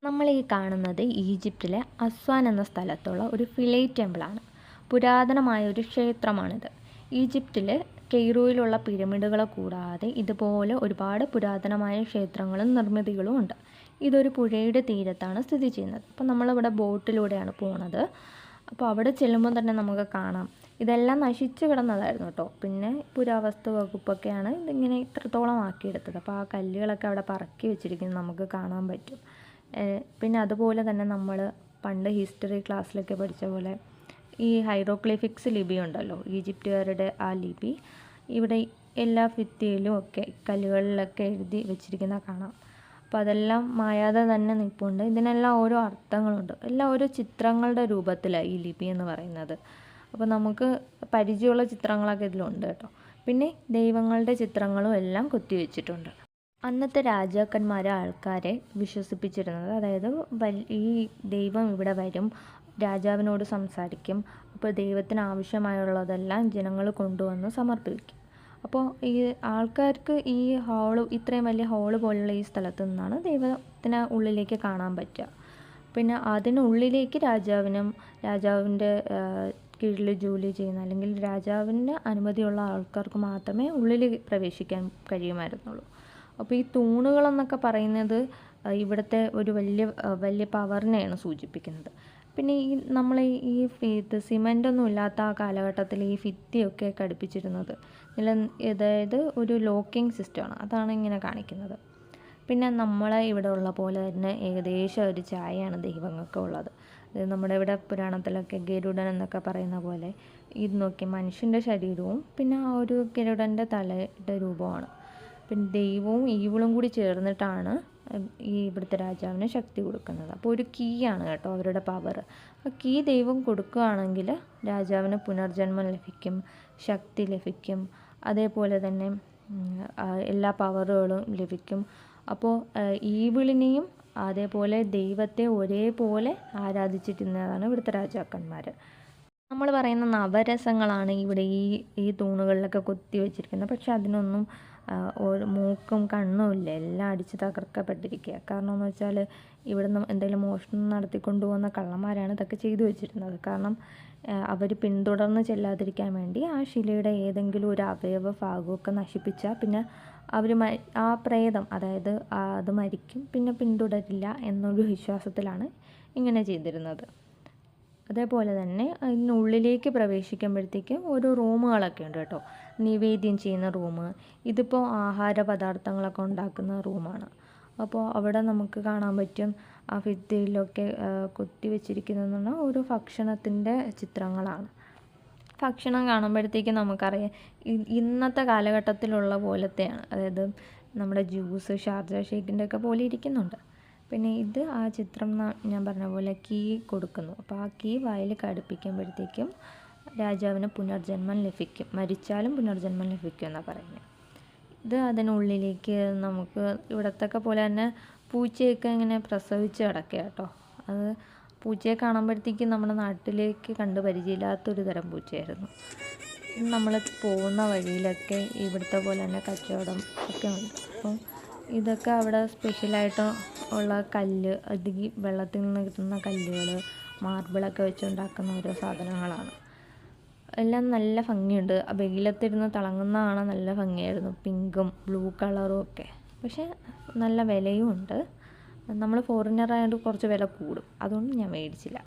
നമ്മൾ ഈ കാണുന്നത് ഈജിപ്തിലെ അസ്വാൻ എന്ന സ്ഥലത്തുള്ള ഒരു ഫിലൈറ്റ് ടെമ്പിളാണ്. പുരാതനമായ ഒരു ക്ഷേത്രമാണിത്. ഈജിപ്തിലെ കെയ്റോയിലുള്ള പിരമിഡുകളെ കൂടാതെ ഇതുപോലെ ഒരുപാട് പുരാതനമായ ക്ഷേത്രങ്ങളും നിർമ്മിതികളും ഉണ്ട്. ഇതൊരു പുഴയുടെ തീരത്താണ് സ്ഥിതി ചെയ്യുന്നത്. അപ്പോൾ നമ്മളിവിടെ ബോട്ടിലൂടെയാണ് പോണത്. അപ്പോൾ അവിടെ ചെല്ലുമ്പോൾ തന്നെ നമുക്ക് കാണാം ഇതെല്ലാം നശിച്ചു കിടന്നതായിരുന്നു കേട്ടോ. പിന്നെ പുരാവസ്തു വകുപ്പൊക്കെയാണ് ഇതിങ്ങനെ ഇത്രത്തോളം ആക്കിയെടുത്തത്. അപ്പോൾ ആ കല്ലുകളൊക്കെ അവിടെ പറക്കി വെച്ചിരിക്കുന്നത് നമുക്ക് കാണാൻ പറ്റും. പിന്നെ അതുപോലെ തന്നെ നമ്മൾ പണ്ട് ഹിസ്റ്ററി ക്ലാസ്സിലൊക്കെ പഠിച്ച പോലെ ഈ ഹൈറോഗ്ലിഫിക്സ് ലിപി ഉണ്ടല്ലോ, ഈജിപ്തുകാരുടെ ആ ലിപി ഇവിടെ എല്ലാ ഭിത്തിയിലും ഒക്കെ കല്ലുകളിലൊക്കെ എഴുതി വെച്ചിരിക്കുന്ന കാണാം. അപ്പോൾ അതെല്ലാം മായാതെ തന്നെ നിൽപ്പുണ്ട്. ഇതിനെല്ലാം ഓരോ അർത്ഥങ്ങളുണ്ട്. എല്ലാം ഓരോ ചിത്രങ്ങളുടെ രൂപത്തിലാണ് ഈ ലിപി എന്ന് പറയുന്നത്. അപ്പോൾ നമുക്ക് പരിചയമുള്ള ചിത്രങ്ങളൊക്കെ ഇതിലുണ്ട് കേട്ടോ. പിന്നെ ദൈവങ്ങളുടെ ചിത്രങ്ങളും എല്ലാം കൊത്തിവെച്ചിട്ടുണ്ട്. അന്നത്തെ രാജാക്കന്മാരെ ആൾക്കാരെ വിശ്വസിപ്പിച്ചിരുന്നത്, അതായത് ഈ ദൈവം ഇവിടെ വരും, രാജാവിനോട് സംസാരിക്കും, അപ്പോൾ ദൈവത്തിന് ആവശ്യമായുള്ളതെല്ലാം ജനങ്ങൾ കൊണ്ടുവന്ന് സമർപ്പിക്കും. അപ്പോൾ ഈ ആൾക്കാർക്ക് ഈ ഇത്രയും വലിയ ഹാള് പോലുള്ള ഈ സ്ഥലത്തു നിന്നാണ് ദൈവത്തിന് ഉള്ളിലേക്ക് കാണാൻ പറ്റുക. പിന്നെ അതിനുള്ളിലേക്ക് രാജാവിൻ്റെ കീഴിൽ ജോലി ചെയ്യുന്ന അല്ലെങ്കിൽ രാജാവിന് അനുമതിയുള്ള ആൾക്കാർക്ക് മാത്രമേ ഉള്ളിൽ പ്രവേശിക്കാൻ കഴിയുമായിരുന്നുള്ളൂ. അപ്പോൾ ഈ തൂണുകളെന്നൊക്കെ പറയുന്നത് ഇവിടുത്തെ ഒരു വലിയ പവറിനെയാണ് സൂചിപ്പിക്കുന്നത്. പിന്നെ നമ്മൾ സിമൻ്റൊന്നും ഇല്ലാത്ത ആ കാലഘട്ടത്തിൽ ഈ ഭിത്തിയൊക്കെ ഘടിപ്പിച്ചിരുന്നത് അതായത് ഒരു ലോക്കിംഗ് സിസ്റ്റമാണ്. അതാണ് ഇങ്ങനെ കാണിക്കുന്നത്. പിന്നെ നമ്മളെ ഇവിടെ ഉള്ള പോലെ തന്നെ ഏകദേശം ഒരു ചായയാണ് ദൈവങ്ങൾക്ക് ഉള്ളത്. നമ്മുടെ ഇവിടെ പുരാണത്തിലൊക്കെ ഗരുഡൻ എന്നൊക്കെ പറയുന്ന പോലെ ഇത് നോക്കി മനുഷ്യൻ്റെ ശരീരവും പിന്നെ ആ ഒരു ഗരുഡൻ്റെ തലയുടെ രൂപമാണ്. പിന്നെ ദൈവവും ഈവിളും കൂടി ചേർന്നിട്ടാണ് ഈ ഇവിടുത്തെ രാജാവിന് ശക്തി കൊടുക്കുന്നത്. അപ്പോൾ ഒരു കീ ആണ് കേട്ടോ അവരുടെ പവർ. ആ കീ ദൈവം കൊടുക്കുകയാണെങ്കിൽ രാജാവിന് പുനർജന്മം ലഭിക്കും, ശക്തി ലഭിക്കും, അതേപോലെ തന്നെ എല്ലാ പവറുകളും ലഭിക്കും. അപ്പോൾ ഈവിളിനെയും അതേപോലെ ദൈവത്തെ ഒരേപോലെ ആരാധിച്ചിരുന്നതാണ് ഇവിടുത്തെ രാജാക്കന്മാർ. നമ്മൾ പറയുന്ന നവരസങ്ങളാണ് ഇവിടെ ഈ തൂണുകളിലൊക്കെ കൊത്തി വെച്ചിരിക്കുന്നത്. പക്ഷെ അതിനൊന്നും മൂക്കും കണ്ണും ഇല്ല, എല്ലാം അടിച്ച് തകർക്കപ്പെട്ടിരിക്കുക. കാരണം എന്ന് വെച്ചാൽ ഇവിടുന്ന് എന്തെങ്കിലും മോഷണം നടത്തിക്കൊണ്ടു പോകുന്ന കള്ളന്മാരാണ് ഇതൊക്കെ ചെയ്തു വെച്ചിരുന്നത്. കാരണം അവർ പിന്തുടർന്ന് ചെല്ലാതിരിക്കാൻ വേണ്ടി ആ ശിലയുടെ ഏതെങ്കിലും ഒരു അവയവ ഭാഗമൊക്കെ നശിപ്പിച്ചാൽ പിന്നെ അവർ ആ പ്രേതം അതായത് അത് മരിക്കും, പിന്നെ പിന്തുടരില്ല എന്നൊരു വിശ്വാസത്തിലാണ് ഇങ്ങനെ ചെയ്തിരുന്നത്. അതേപോലെ തന്നെ അതിനുള്ളിലേക്ക് പ്രവേശിക്കുമ്പോഴത്തേക്കും ഓരോ റൂമുകളൊക്കെ ഉണ്ട് കേട്ടോ. നിവേദ്യം ചെയ്യുന്ന റൂം, ഇതിപ്പോൾ ആഹാര പദാർത്ഥങ്ങളൊക്കെ ഉണ്ടാക്കുന്ന റൂമാണ്. അപ്പോൾ അവിടെ നമുക്ക് കാണാൻ പറ്റും ആ ഭിത്തിയിലൊക്കെ കൊത്തി വെച്ചിരിക്കുന്നതെന്ന് പറഞ്ഞാൽ ഓരോ ഭക്ഷണത്തിൻ്റെ ചിത്രങ്ങളാണ്. ഭക്ഷണം കാണുമ്പോഴത്തേക്കും നമുക്കറിയാം ഇന്നത്തെ കാലഘട്ടത്തിലുള്ള പോലത്തെയാണ്. അതായത് നമ്മുടെ ജ്യൂസ് ഷാർജ ഷേക്കിൻ്റെ ഒക്കെ പോലെ ഇരിക്കുന്നുണ്ട്. പിന്നെ ഇത് ആ ചിത്രം ഞാൻ പറഞ്ഞ പോലെ കീ കൊടുക്കുന്നു. അപ്പോൾ ആ കീ വായിൽ കടുപ്പിക്കുമ്പോഴത്തേക്കും രാജാവിന് പുനർജന്മം ലഭിക്കും, മരിച്ചാലും പുനർജന്മം ലഭിക്കും എന്നാണ് പറയുന്നത്. ഇത് അതിനുള്ളിലേക്ക് നമുക്ക് ഇവിടത്തൊക്കെ പോലെ തന്നെ പൂച്ചയൊക്കെ ഇങ്ങനെ പ്രസവിച്ച് കിടക്കുക കേട്ടോ. അത് പൂച്ചയെ കാണുമ്പോഴത്തേക്കും നമ്മുടെ നാട്ടിലേക്ക് കണ്ട് പരിചയമില്ലാത്തൊരു തരം പൂച്ചയായിരുന്നു. നമ്മൾ പോകുന്ന വഴിയിലൊക്കെ ഇവിടുത്തെ പോലെ തന്നെ കച്ചവടം ഒക്കെ ഉണ്ട്. അപ്പം ഇതൊക്കെ അവിടെ സ്പെഷ്യലായിട്ട് ഉള്ള കല്ല്, ഈ വെള്ളത്തിൽ നിന്ന് കിട്ടുന്ന കല്ലുകൾ, മാർബിളൊക്കെ വെച്ചുണ്ടാക്കുന്ന ഓരോ സാധനങ്ങളാണ്. എല്ലാം നല്ല ഭംഗിയുണ്ട്. വെയിലത്തിരുന്ന് തിളങ്ങുന്നതാണ്, നല്ല ഭംഗിയായിരുന്നു. പിങ്കും ബ്ലൂ കളറും ഒക്കെ. പക്ഷേ നല്ല വിലയും ഉണ്ട്. നമ്മൾ ഫോറിനർ ആയതുകൊണ്ട് കുറച്ച് വില കൂടും, അതുകൊണ്ട് ഞാൻ മേടിച്ചില്ല.